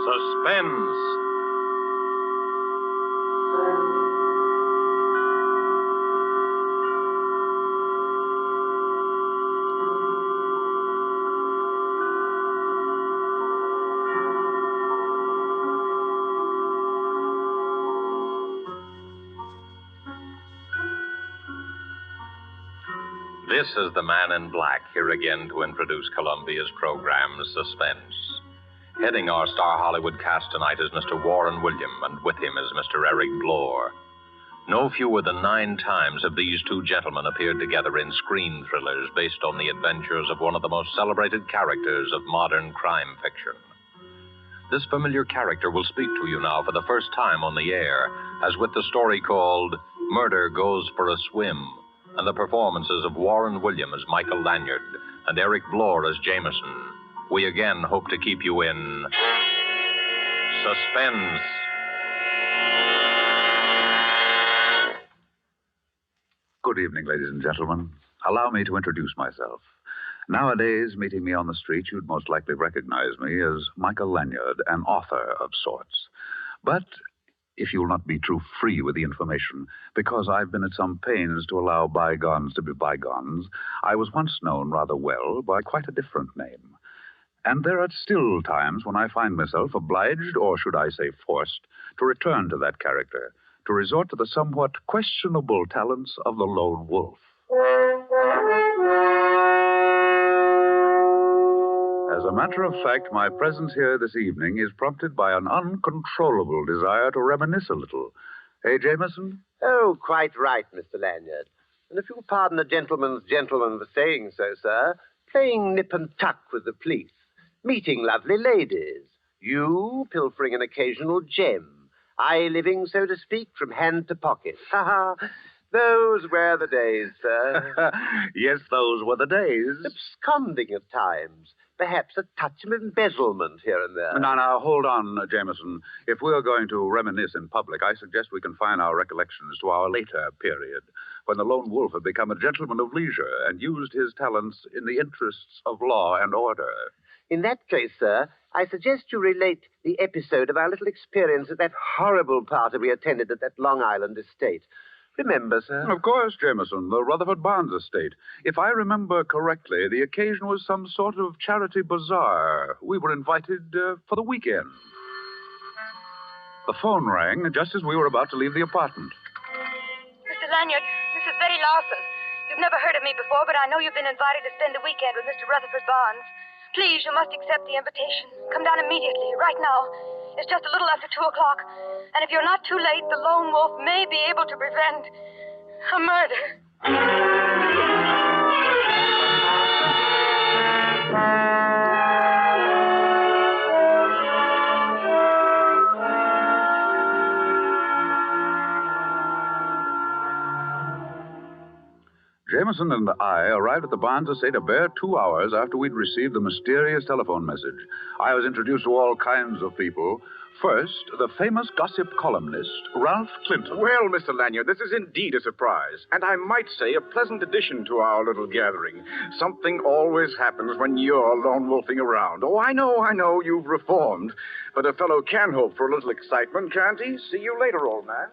Suspense. This is the Man in Black, here again to introduce Columbia's program, Suspense. Heading our Star Hollywood cast tonight is Mr. Warren William, and with him is Mr. Eric Blore. No fewer than 9 times have these two gentlemen appeared together in screen thrillers based on the adventures of one of the most celebrated characters of modern crime fiction. This familiar character will speak to you now for the first time on the air, as with the story called Murder Goes for a Swim, and the performances of Warren William as Michael Lanyard and Eric Blore as Jameson. We again hope to keep you in suspense. Good evening, ladies and gentlemen. Allow me to introduce myself. Nowadays, meeting me on the street, you'd most likely recognize me as Michael Lanyard, an author of sorts. But if you'll not be too free with the information, because I've been at some pains to allow bygones to be bygones, I was once known rather well by quite a different name. And there are still times when I find myself obliged, or should I say forced, to return to that character, to resort to the somewhat questionable talents of the lone wolf. As a matter of fact, my presence here this evening is prompted by an uncontrollable desire to reminisce a little. Hey, Jameson? Oh, quite right, Mr. Lanyard. And if you'll pardon a gentleman for saying so, sir, playing nip and tuck with the police, meeting lovely ladies, you pilfering an occasional gem, I living, so to speak, from hand to pocket. Ha ha! Those were the days, sir. Yes, those were the days. Absconding at times. Perhaps a touch of embezzlement here and there. Now, hold on, Jameson. If we're going to reminisce in public, I suggest we confine our recollections to our later period, when the lone wolf had become a gentleman of leisure and used his talents in the interests of law and order. In that case, sir, I suggest you relate the episode of our little experience at that horrible party we attended at that Long Island estate. Remember, sir? Of course, Jameson, the Rutherford Barnes estate. If I remember correctly, the occasion was some sort of charity bazaar. We were invited for the weekend. The phone rang just as we were about to leave the apartment. Mr. Lanyard, this is Betty Lawson. You've never heard of me before, but I know you've been invited to spend the weekend with Mr. Rutherford Barnes. Please, you must accept the invitation. Come down immediately, right now. It's just a little after 2 o'clock. And if you're not too late, the lone wolf may be able to prevent a murder. Jameson and I arrived at the Barnes estate a bare 2 hours after we'd received the mysterious telephone message. I was introduced to all kinds of people. First, the famous gossip columnist, Ralph Clinton. Well, Mr. Lanyard, this is indeed a surprise, and I might say a pleasant addition to our little gathering. Something always happens when you're lone wolfing around. Oh, I know, you've reformed. But a fellow can hope for a little excitement, can't he? See you later, old man.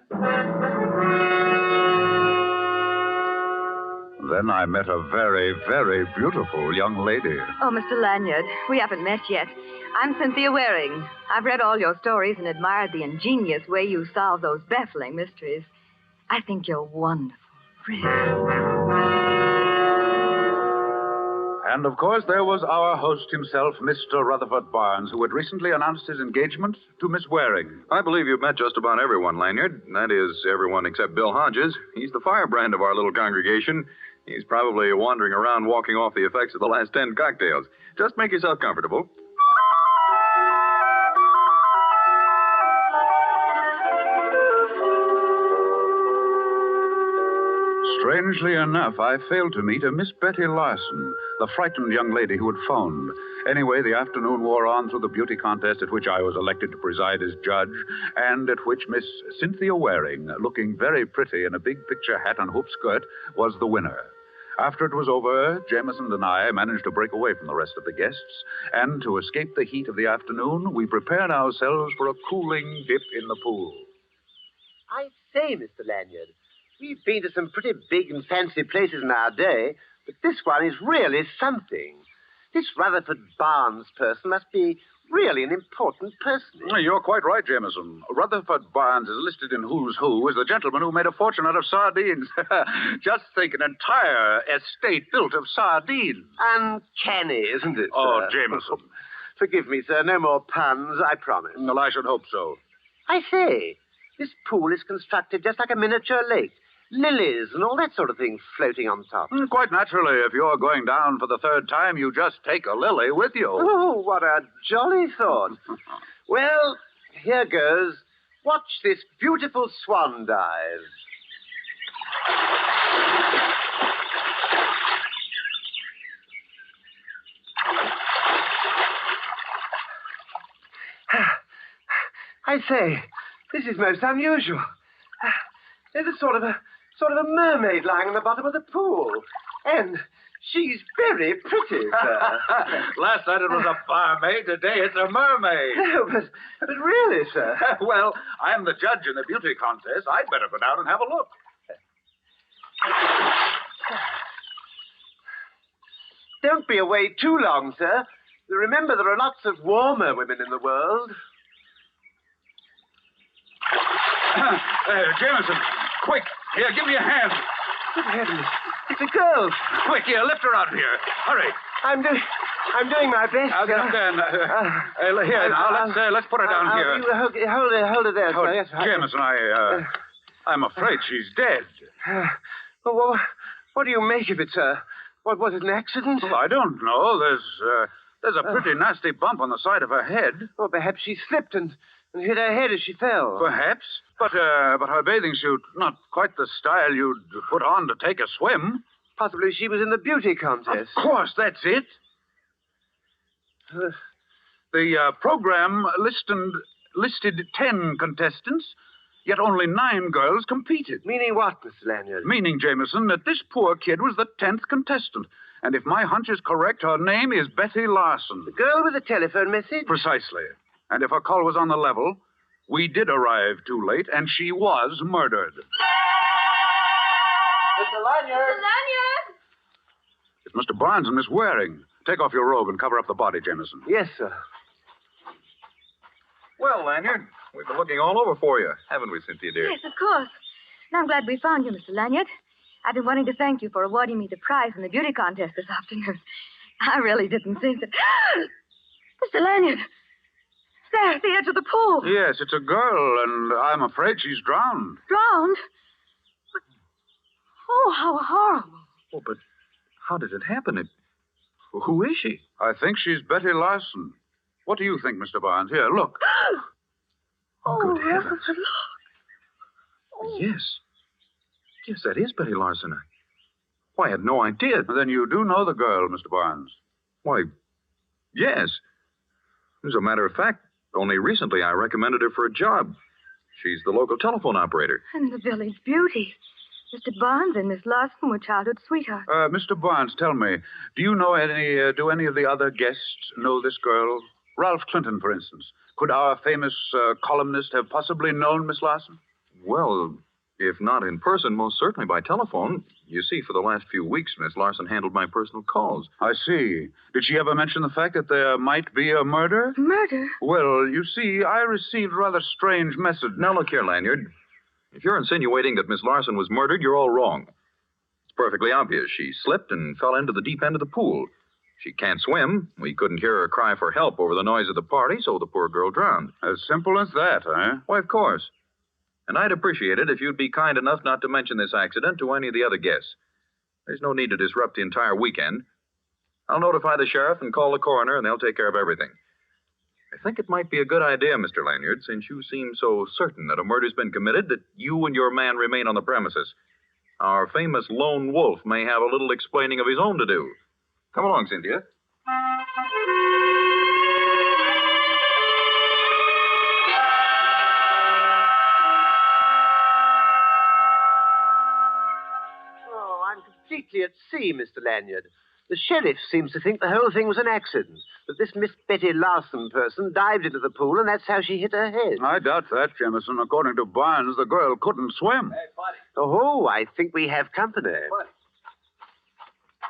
Then I met a very, very beautiful young lady. Oh, Mr. Lanyard, we haven't met yet. I'm Cynthia Waring. I've read all your stories and admired the ingenious way you solve those baffling mysteries. I think you're wonderful, really. And, of course, there was our host himself, Mr. Rutherford Barnes, who had recently announced his engagement to Miss Waring. I believe you've met just about everyone, Lanyard. That is, everyone except Bill Hodges. He's the firebrand of our little congregation. He's probably wandering around walking off the effects of the last 10 cocktails. Just make yourself comfortable. Strangely enough, I failed to meet a Miss Betty Larson, the frightened young lady who had phoned. Anyway, the afternoon wore on through the beauty contest at which I was elected to preside as judge, and at which Miss Cynthia Waring, looking very pretty in a big picture hat and hoop skirt, was the winner. After it was over, Jameson and I managed to break away from the rest of the guests, and to escape the heat of the afternoon, we prepared ourselves for a cooling dip in the pool. I say, Mr. Lanyard, we've been to some pretty big and fancy places in our day, but this one is really something. This Rutherford Barnes person must be really an important person. You're quite right, Jameson. Rutherford Barnes is listed in Who's Who as the gentleman who made a fortune out of sardines. Just think, an entire estate built of sardines. Uncanny, isn't it, sir? Oh, Jameson. Forgive me, sir. No more puns, I promise. Well, I should hope so. I say, this pool is constructed just like a miniature lake. Lilies and all that sort of thing floating on top. Quite naturally, if you're going down for the third time, you just take a lily with you. Oh, what a jolly thought. Well, here goes. Watch this beautiful swan dive. I say, this is most unusual. There's a sort of a mermaid lying in the bottom of the pool. And she's very pretty, sir. Last night it was a barmaid. Today it's a mermaid. No, but really, sir. Well, I'm the judge in the beauty contest. I'd better go down and have a look. Don't be away too long, sir. Remember, there are lots of warmer women in the world. Jameson, quick. Here, give me a hand. Good heavens. It's a girl. Quick, here, lift her out of here. Hurry. I'm doing my best. I'll get up there. Here, now, let's put her down here. Hold her there, sir. Yes, Jameson, I'm afraid she's dead. Well, what do you make of it, sir? What, was it an accident? Well, I don't know. There's a pretty nasty bump on the side of her head. Well, perhaps she slipped and hit her head as she fell. Perhaps. But her bathing suit, not quite the style you'd put on to take a swim. Possibly she was in the beauty contest. Of course, that's it. The program listed 10 contestants, yet only 9 girls competed. Meaning what, Mr. Lanyard? Meaning, Jameson, that this poor kid was the 10th contestant. And if my hunch is correct, her name is Betty Larson. The girl with the telephone message? Precisely. And if her call was on the level, we did arrive too late, and she was murdered. Mr. Lanyard! Mr. Lanyard! It's Mr. Barnes and Miss Waring. Take off your robe and cover up the body, Jameson. Yes, sir. Well, Lanyard, we've been looking all over for you, haven't we, Cynthia, dear? Yes, of course. And I'm glad we found you, Mr. Lanyard. I've been wanting to thank you for awarding me the prize in the beauty contest this afternoon. I really didn't think that... Mr. Lanyard! There, at the edge of the pool. Yes, it's a girl, and I'm afraid she's drowned. Drowned? But... Oh, how horrible. Oh, but how did it happen? Who is she? I think she's Betty Larson. What do you think, Mr. Barnes? Here, look. Oh, good heavens. Rutherford, look. Oh. Yes. Yes, that is Betty Larson. Why, I had no idea. Then you do know the girl, Mr. Barnes. Why, yes. As a matter of fact, only recently I recommended her for a job. She's the local telephone operator. And the village beauty. Mr. Barnes and Miss Larson were childhood sweethearts. Mr. Barnes, tell me, do any of the other guests know this girl? Ralph Clinton, for instance. Could our famous columnist have possibly known Miss Larson? Well, if not in person, most certainly by telephone. You see, for the last few weeks, Miss Larson handled my personal calls. I see. Did she ever mention the fact that there might be a murder? Murder? Well, you see, I received a rather strange message. Now, look here, Lanyard. If you're insinuating that Miss Larson was murdered, you're all wrong. It's perfectly obvious. She slipped and fell into the deep end of the pool. She can't swim. We couldn't hear her cry for help over the noise of the party, so the poor girl drowned. As simple as that, eh? Why, of course. And I'd appreciate it if you'd be kind enough not to mention this accident to any of the other guests. There's no need to disrupt the entire weekend. I'll notify the sheriff and call the coroner, and they'll take care of everything. I think it might be a good idea, Mr. Lanyard, since you seem so certain that a murder's been committed, that you and your man remain on the premises. Our famous lone wolf may have a little explaining of his own to do. Come along, Cynthia. Completely at sea, Mr. Lanyard. The sheriff seems to think the whole thing was an accident, that this Miss Betty Larson person dived into the pool and that's how she hit her head. I doubt that, Jameson. According to Barnes, the girl couldn't swim. Hey, buddy. Oh, I think we have company. Buddy.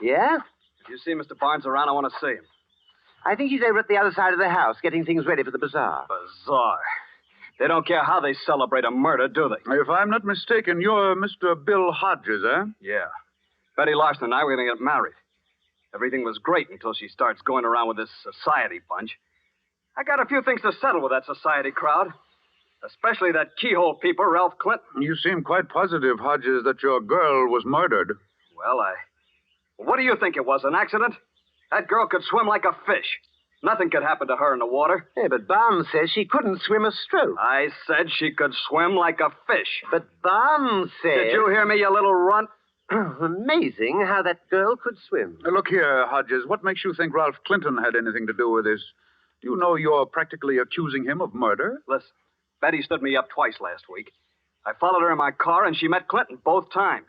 Yeah? If you see Mr. Barnes around, I want to see him. I think he's over at the other side of the house, getting things ready for the bazaar. Bizarre. They don't care how they celebrate a murder, do they? If I'm not mistaken, you're Mr. Bill Hodges, eh? Yeah. Betty Larson and I were going to get married. Everything was great until she starts going around with this society bunch. I got a few things to settle with that society crowd. Especially that keyhole peeper, Ralph Clinton. You seem quite positive, Hodges, that your girl was murdered. Well, what do you think it was, an accident? That girl could swim like a fish. Nothing could happen to her in the water. Hey, but Barnes says she couldn't swim a stroke. I said she could swim like a fish. But Barnes says... Did you hear me, you little runt? Amazing how that girl could swim. Look here, Hodges, what makes you think Ralph Clinton had anything to do with this? Do you know you're practically accusing him of murder? Listen, Betty stood me up twice last week. I followed her in my car, and she met Clinton both times.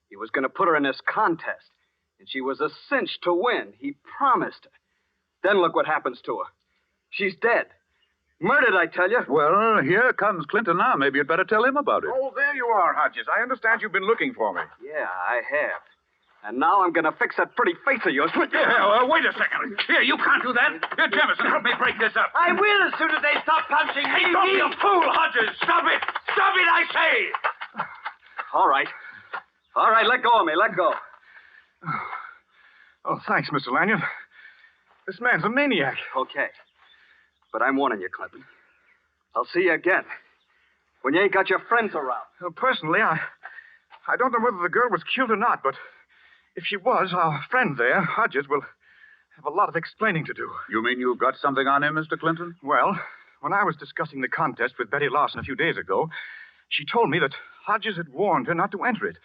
He was going to put her in this contest, and she was a cinch to win. He promised her. Then look what happens to her. She's dead. Murdered, I tell you. Well, here comes Clinton now. Maybe you'd better tell him about it. Oh, there you are, Hodges. I understand you've been looking for me. Yeah, I have. And now I'm going to fix that pretty face of yours. Wait a second. Here, you can't do that. Here, Jameson, help me break this up. I will as soon as they stop punching me. Hey, don't be a fool, Hodges. Stop it. Stop it, I say. All right. All right, let go of me. Let go. Oh, thanks, Mr. Lanyard. This man's a maniac. Okay. But I'm warning you, Clinton. I'll see you again. When you ain't got your friends around. Personally, I don't know whether the girl was killed or not, but if she was, our friend there, Hodges, will have a lot of explaining to do. You mean you've got something on him, Mr. Clinton? Well, when I was discussing the contest with Betty Larson a few days ago, she told me that Hodges had warned her not to enter it.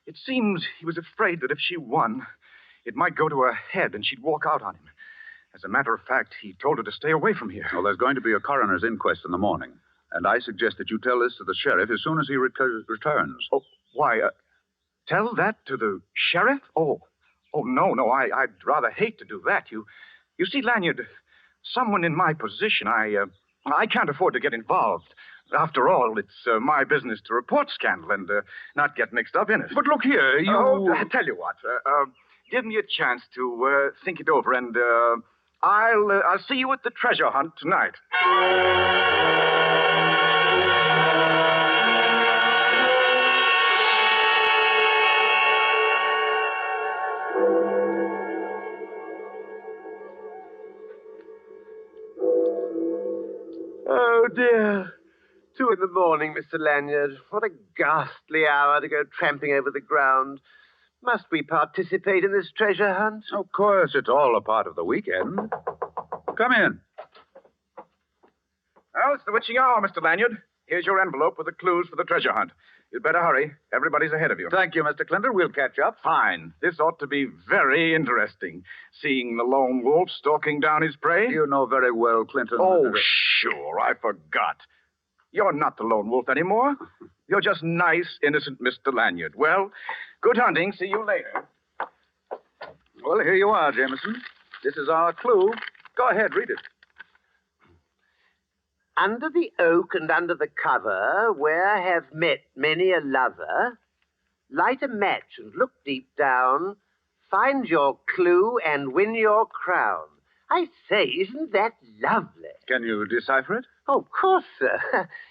It seems he was afraid that if she won, it might go to her head and she'd walk out on him. As a matter of fact, he told her to stay away from here. Well, there's going to be a coroner's inquest in the morning, and I suggest that you tell this to the sheriff as soon as he returns. Oh, why, tell that to the sheriff? Oh, no, I'd rather hate to do that. You see, Lanyard, someone in my position, I can't afford to get involved. After all, it's my business to report scandal and not get mixed up in it. But look here, I tell you what, give me a chance to think it over, and I'll see you at the treasure hunt tonight. Oh, dear. 2 in the morning, Mr. Lanyard. What a ghastly hour to go tramping over the ground. Must we participate in this treasure hunt? Of course, it's all a part of the weekend. Come in. Well, it's the witching hour, Mr. Lanyard. Here's your envelope with the clues for the treasure hunt. You'd better hurry. Everybody's ahead of you. Thank you, Mr. Clinton. We'll catch up. Fine. This ought to be very interesting. Seeing the lone wolf stalking down his prey. You know very well, Clinton. Oh, sure. I forgot. You're not the lone wolf anymore. You're just nice, innocent Mr. Lanyard. Well, good hunting. See you later. Well, here you are, Jameson. This is our clue. Go ahead, read it. Under the oak and under the cover, where have met many a lover, light a match and look deep down, find your clue and win your crown. I say, isn't that lovely? Can you decipher it? Oh, of course, sir.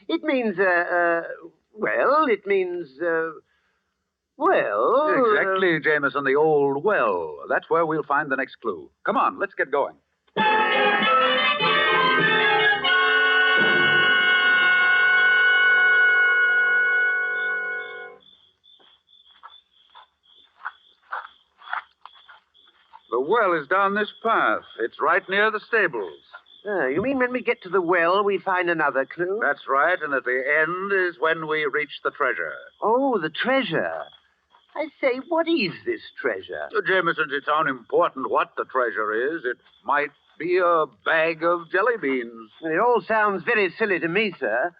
It means, it means, Exactly, Jameson, the old well. That's where we'll find the next clue. Come on, let's get going. The well is down this path. It's right near the stables. You mean when we get to the well, we find another clue? That's right, and at the end is when we reach the treasure. Oh, the treasure. I say, what is this treasure? Jameson, it's unimportant what the treasure is. It might be a bag of jelly beans. It all sounds very silly to me, sir.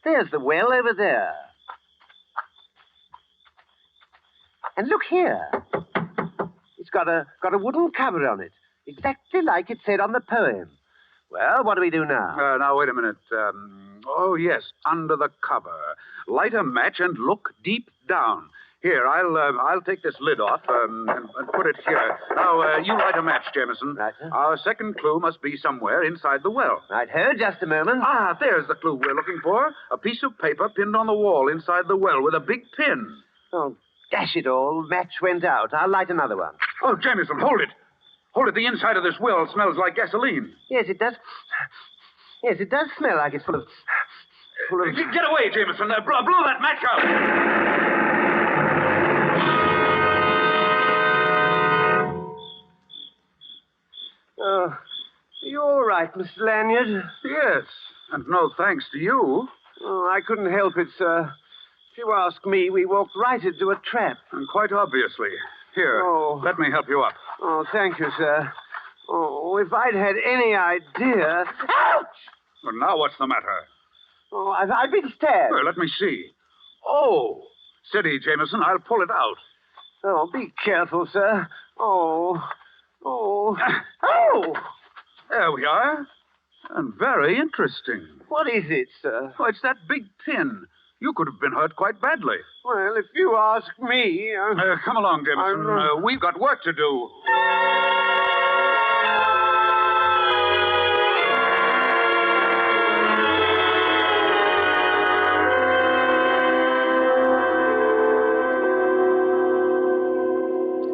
There's the well over there. And look here. It's got a wooden cover on it, exactly like it said on the poem. Well, what do we do now? Now, wait a minute. Oh, yes, under the cover. Light a match and look deep down. Here, I'll take this lid off and put it here. Now, you light a match, Jameson. Right, sir. Our second clue must be somewhere inside the well. Right, ho, just a moment. Ah, there's the clue we're looking for. A piece of paper pinned on the wall inside the well with a big pin. Oh, dash it all. Match went out. I'll light another one. Oh, Jameson, hold it. Hold it. The inside of this well smells like gasoline. Yes, it does. Yes, it does smell like it's full of... Get away, Jameson. Blow that match out. Oh, are you all right, Mr. Lanyard? Yes, and no thanks to you. Oh, I couldn't help it, sir. If you ask me, we walked right into a trap. And quite obviously. Here, let me help you up. Oh, thank you, sir. Oh, if I'd had any idea... Ouch! Well, now what's the matter? Oh, I've been stabbed. Well, let me see. Oh, steady, Jameson. I'll pull it out. Oh, be careful, sir. Oh. Oh. Oh! There we are. And very interesting. What is it, sir? Oh, it's that big pin. You could have been hurt quite badly. Well, if you ask me... Come along, Jameson. We've got work to do.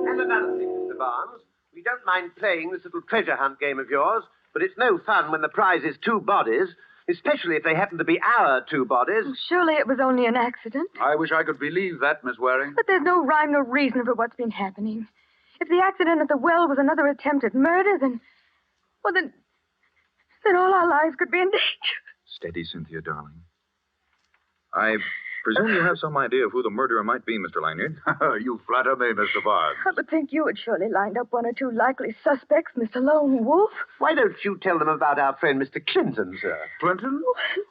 And another thing, Mr. Barnes. We don't mind playing this little treasure hunt game of yours, but it's no fun when the prize is 2 bodies, especially if they happen to be our 2 bodies. Surely it was only an accident. I wish I could believe that, Miss Waring. But there's no rhyme nor reason for what's been happening. If the accident at the well was another attempt at murder, then... Well, then all our lives could be in danger. Steady, Cynthia, darling. I presume you have some idea of who the murderer might be, Mr. Lanyard. You flatter me, Mr. Barnes. I would think you had surely lined up 1 or 2 likely suspects, Mr. Lone Wolf. Why don't you tell them about our friend Mr. Clinton, sir? Clinton?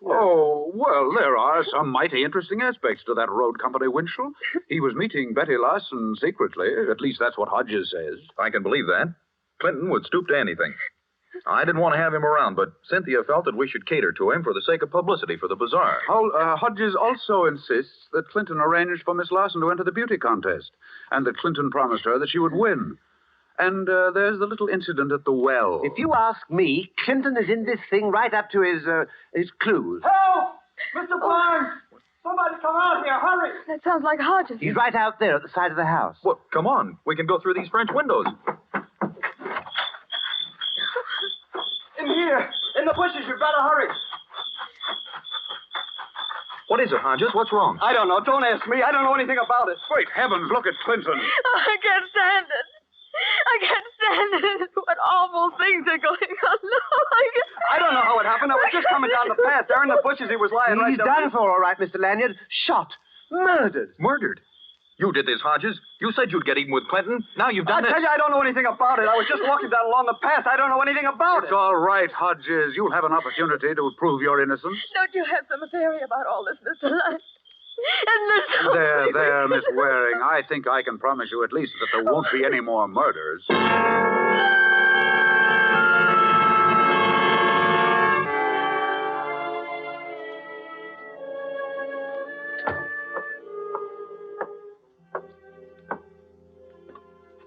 Oh, well, there are some mighty interesting aspects to that road company Winchell. He was meeting Betty Larson secretly. At least that's what Hodges says. I can believe that. Clinton would stoop to anything. I didn't want to have him around, but Cynthia felt that we should cater to him for the sake of publicity for the bazaar. Hodges also insists that Clinton arranged for Miss Larson to enter the beauty contest, and that Clinton promised her that she would win. And there's the little incident at the well. If you ask me, Clinton is in this thing right up to his clues. Help! Mr. Barnes! Somebody come out here, hurry! That sounds like Hodges. He's right out there at the side of the house. Well, come on. We can go through these French windows. In here, in the bushes, you better hurry. What is it, Hodges? What's wrong? I don't know. Don't ask me. I don't know anything about it. Great heavens, look at Clinton. Oh, I can't stand it. I can't stand it. What awful things are going on. No, I don't know how it happened. I was just coming down the path. There in the bushes, he was lying right He's down. done for, all right, Mr. Lanyard. Shot. Murdered. Murdered? You did this, Hodges. You said you'd get even with Clinton. Now you've done I tell you, I don't know anything about it. I was just walking down along the path. I don't know anything about It's it. all right, Hodges. You'll have an opportunity to prove your innocence. Don't you have some theory about all this, Mr. Lyon? And Mr. There, Miss Waring. I think I can promise you at least that there won't be any more murders.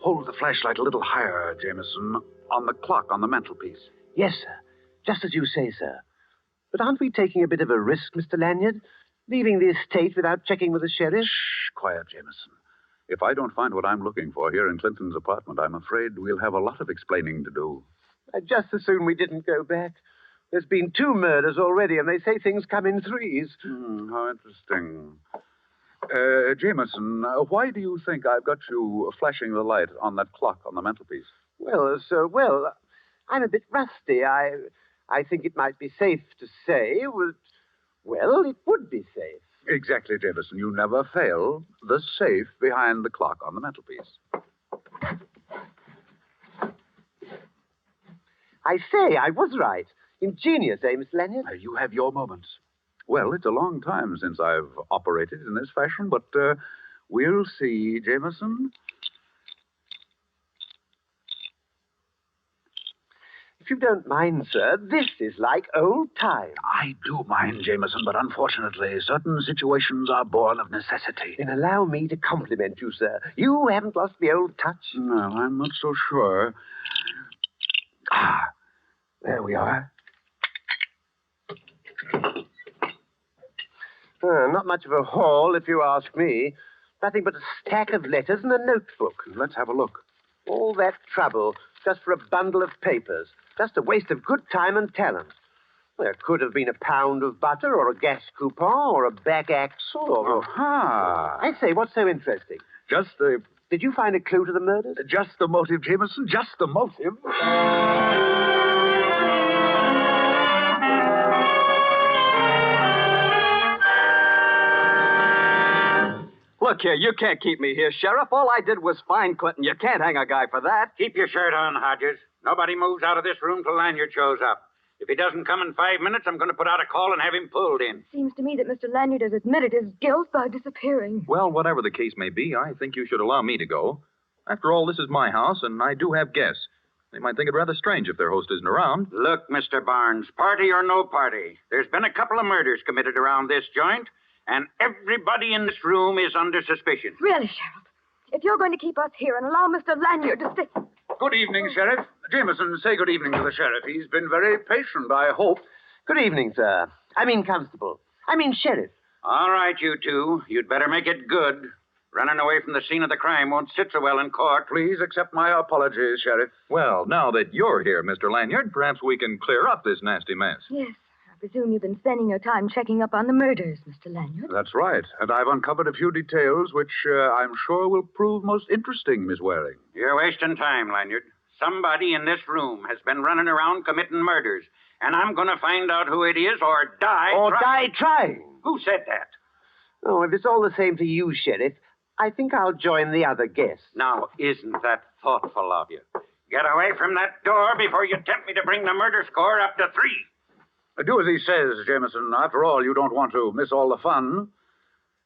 Hold the flashlight a little higher, Jameson, on the clock on the mantelpiece. Yes, sir. Just as you say, sir. But aren't we taking a bit of a risk, Mr. Lanyard? Leaving the estate without checking with the sheriff? Shh, quiet, Jameson. If I don't find what I'm looking for here in Clinton's apartment, I'm afraid we'll have a lot of explaining to do. I'd just as soon we didn't go back. There's been 2 murders already, and they say things come in 3s. How interesting. Jameson, why do you think I've got you flashing the light on that clock on the mantelpiece? Well, sir, I'm a bit rusty. I think it might be safe to say, it would be safe. Exactly, Jameson. You never fail. The safe behind the clock on the mantelpiece. I say, I was right. Ingenious, eh, Mr. Lanyard? You have your moments. Well, it's a long time since I've operated in this fashion, but We'll see, Jameson. If you don't mind, sir, this is like old times. I do mind, Jameson, but unfortunately, certain situations are born of necessity. Then allow me to compliment you, sir. You haven't lost the old touch. No, I'm not so sure. Ah, there we are. Not much of a haul, if you ask me. Nothing but a stack of letters and a notebook. Let's have a look. All that trouble just for a bundle of papers. Just a waste of good time and talent. There could have been a pound of butter or a gas coupon or a back axle or... Aha! I say, what's so interesting? Just the... Did you find a clue to the murders? Just the motive, Jameson. Just the motive. Look here, you can't keep me here, Sheriff. All I did was find Clinton. You can't hang a guy for that. Keep your shirt on, Hodges. Nobody moves out of this room till Lanyard shows up. If he doesn't come in 5 minutes, I'm going to put out a call and have him pulled in. Seems to me that Mr. Lanyard has admitted his guilt by disappearing. Well, whatever the case may be, I think you should allow me to go. After all, this is my house, and I do have guests. They might think it rather strange if their host isn't around. Look, Mr. Barnes, party or no party, there's been a couple of murders committed around this joint, and everybody in this room is under suspicion. Really, Sheriff? If you're going to keep us here and allow Mr. Lanyard to stay... Good evening, Sheriff. Jameson, say good evening to the sheriff. He's been very patient, I hope. Good evening, sir. I mean constable. I mean sheriff. All right, you two. You'd better make it good. Running away from the scene of the crime won't sit so well in court. Please accept my apologies, Sheriff. Well, now that you're here, Mr. Lanyard, perhaps we can clear up this nasty mess. Yes, I presume you've been spending your time checking up on the murders, Mr. Lanyard. That's right. And I've uncovered a few details which I'm sure will prove most interesting, Miss Waring. You're wasting time, Lanyard. Somebody in this room has been running around committing murders, and I'm going to find out who it is or die die trying. Who said that? Oh, if it's all the same to you, Sheriff, I think I'll join the other guests. Now, isn't that thoughtful of you? Get away from that door before you tempt me to bring the murder score up to 3. Do as he says, Jameson. After all, you don't want to miss all the fun.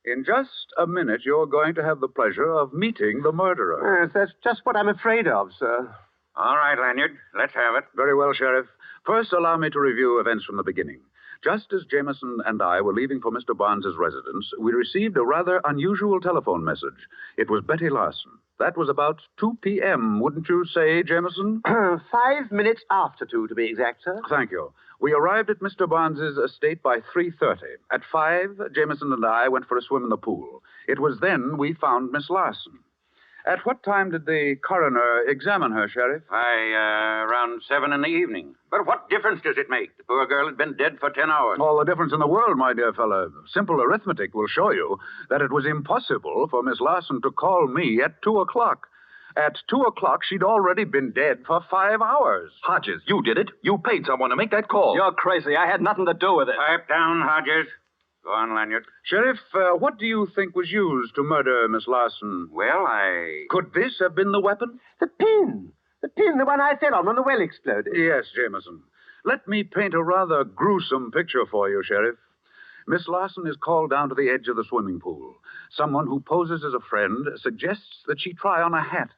In just a minute, you're going to have the pleasure of meeting the murderer. Yes, that's just what I'm afraid of, sir. All right, Lanyard. Let's have it. Very well, Sheriff. First, allow me to review events from the beginning. Just as Jameson and I were leaving for Mr. Barnes's residence, we received a rather unusual telephone message. It was Betty Larson. That was about 2 p.m., wouldn't you say, Jameson? 5 minutes after 2, to be exact, sir. Thank you. We arrived at Mr. Barnes's estate by 3:30. At 5, Jameson and I went for a swim in the pool. It was then we found Miss Larson. At what time did the coroner examine her, Sheriff? Around 7 in the evening. But what difference does it make? The poor girl had been dead for 10 hours. All the difference in the world, my dear fellow. Simple arithmetic will show you that it was impossible for Miss Larson to call me at 2 o'clock. At 2 o'clock, she'd already been dead for 5 hours. Hodges, you did it. You paid someone to make that call. You're crazy. I had nothing to do with it. Pipe down, Hodges. Go on, Lanyard. Sheriff, what do you think was used to murder Miss Larson? Well, Could this have been the weapon? The pin. The pin, the one I fell on when the well exploded. Yes, Jameson. Let me paint a rather gruesome picture for you, Sheriff. Miss Larson is called down to the edge of the swimming pool. Someone who poses as a friend suggests that she try on a hat.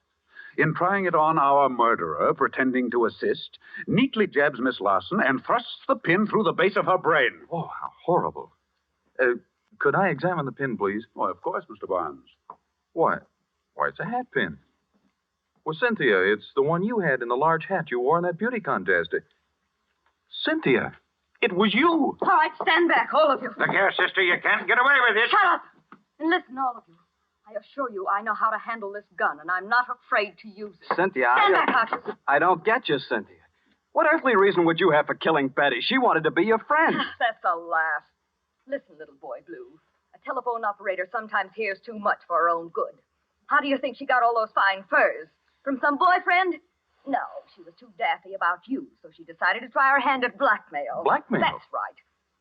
In trying it on, our murderer, pretending to assist, neatly jabs Miss Larson and thrusts the pin through the base of her brain. Oh, how horrible. Could I examine the pin, please? Why, of course, Mr. Barnes. Why, it's a hat pin. Well, Cynthia, it's the one you had in the large hat you wore in that beauty contest. Cynthia, it was you. All right, stand back, all of you. Look here, sister, you can't get away with this. Shut up! And listen, all of you. I assure you I know how to handle this gun, and I'm not afraid to use it. Cynthia, Stand back, Hodges. I don't get you, Cynthia. What earthly reason would you have for killing Betty? She wanted to be your friend. That's a laugh. Listen, little boy blue. A telephone operator sometimes hears too much for her own good. How do you think she got all those fine furs? From some boyfriend? No, she was too daffy about you, so she decided to try her hand at blackmail. Blackmail? That's right.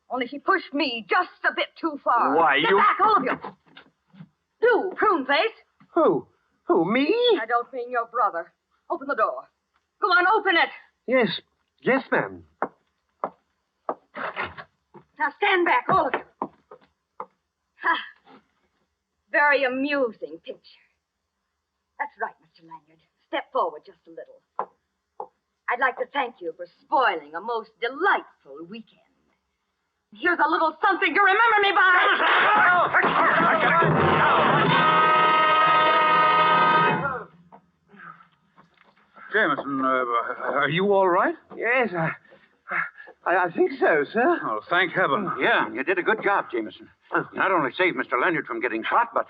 Only she pushed me just a bit too far. Why, Get you... back, all of you. You, prune face. Who? Who, me? I don't mean your brother. Open the door. Go on, open it. Yes. Yes, ma'am. Now stand back, all of you. Ha. very amusing picture. That's right, Mr. Lanyard. Step forward just a little. I'd like to thank you for spoiling a most delightful weekend. Here's a little something to remember me by. Jameson, are you all right? Yes, I think so, sir. Oh, thank heaven. Yeah, you did a good job, Jameson. You not only saved Mr. Leonard from getting shot, but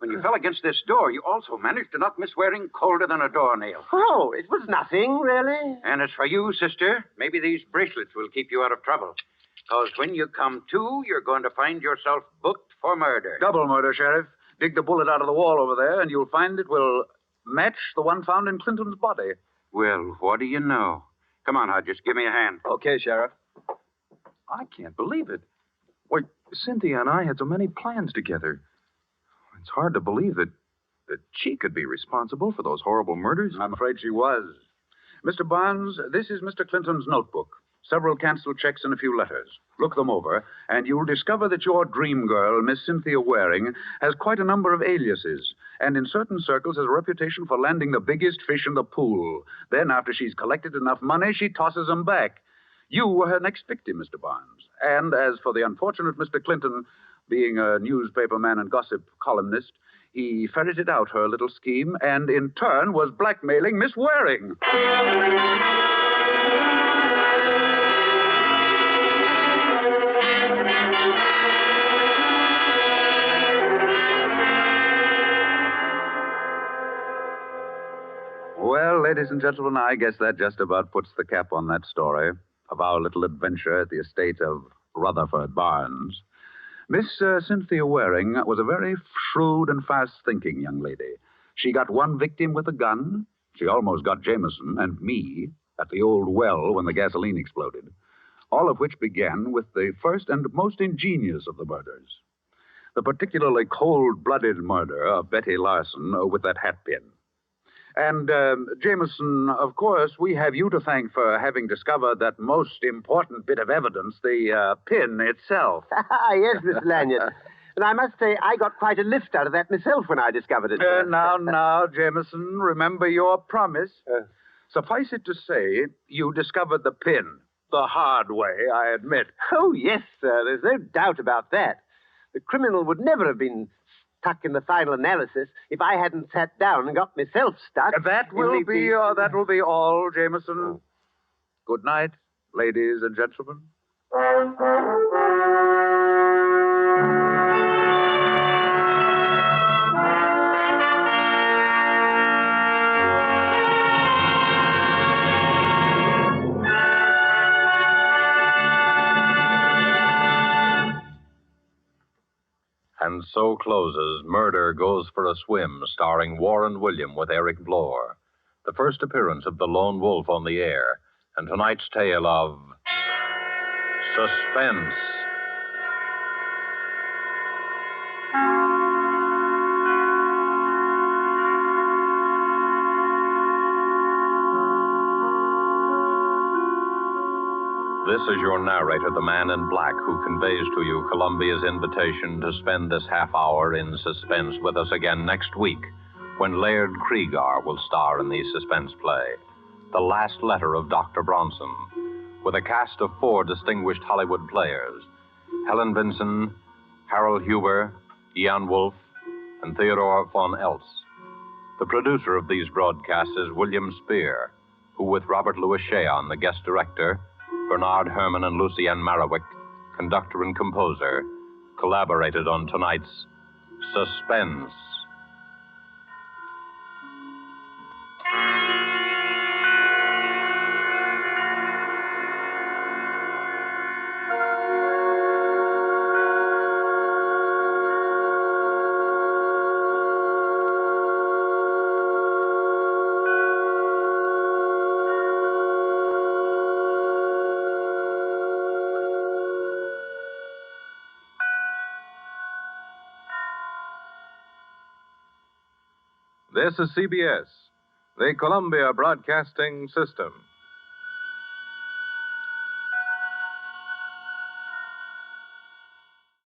when you fell against this door, you also managed to knock Miss Waring colder than a doornail. Oh, it was nothing, really. And as for you, sister, maybe these bracelets will keep you out of trouble. Because when you come to, you're going to find yourself booked for murder. Double murder, Sheriff. Dig the bullet out of the wall over there, and you'll find it will match the one found in Clinton's body. Well, what do you know? Come on, Hodges, give me a hand. Okay, Sheriff. I can't believe it. Why, Cynthia and I had so many plans together. It's hard to believe that she could be responsible for those horrible murders. I'm afraid she was. Mr. Barnes, this is Mr. Clinton's notebook. Several canceled checks and a few letters. Look them over, and you'll discover that your dream girl, Miss Cynthia Waring, has quite a number of aliases, and in certain circles has a reputation for landing the biggest fish in the pool. Then, after she's collected enough money, she tosses them back. You were her next victim, Mr. Barnes. And as for the unfortunate Mr. Clinton, being a newspaper man and gossip columnist, he ferreted out her little scheme and, in turn, was blackmailing Miss Waring. Well, ladies and gentlemen, I guess that just about puts the cap on that story of our little adventure at the estate of Rutherford Barnes. Miss Cynthia Waring was a very shrewd and fast-thinking young lady. She got one victim with a gun. She almost got Jameson and me at the old well when the gasoline exploded, all of which began with the first and most ingenious of the murders, the particularly cold-blooded murder of Betty Larson with that hat pin. And, Jameson, of course, we have you to thank for having discovered that most important bit of evidence, the pin itself. Yes, Mr. Lanyard. And I must say, I got quite a lift out of that myself when I discovered it. Now, Jameson, remember your promise. Suffice it to say, you discovered the pin. The hard way, I admit. Oh, yes, sir. There's no doubt about that. The criminal would never have been stuck in the final analysis if I hadn't sat down and got myself stuck. That will be all, Jameson. Good night, ladies and gentlemen. And so closes Murder Goes for a Swim, starring Warren William with Eric Blore. The first appearance of the lone wolf on the air, and tonight's tale of Suspense. This is your narrator, the man in black, who conveys to you Columbia's invitation to spend this half hour in suspense with us again next week, when Laird Cregar will star in the suspense play, The Last Letter of Dr. Bronson, with a cast of 4 distinguished Hollywood players, Helen Vinson, Harold Huber, Ian Wolfe, and Theodore von Eltz. The producer of these broadcasts is William Spear, who, with Robert Louis Cheon, the guest director, Bernard Herrmann and Lucienne Marowik, conductor and composer, collaborated on tonight's Suspense. This is CBS, the Columbia Broadcasting System.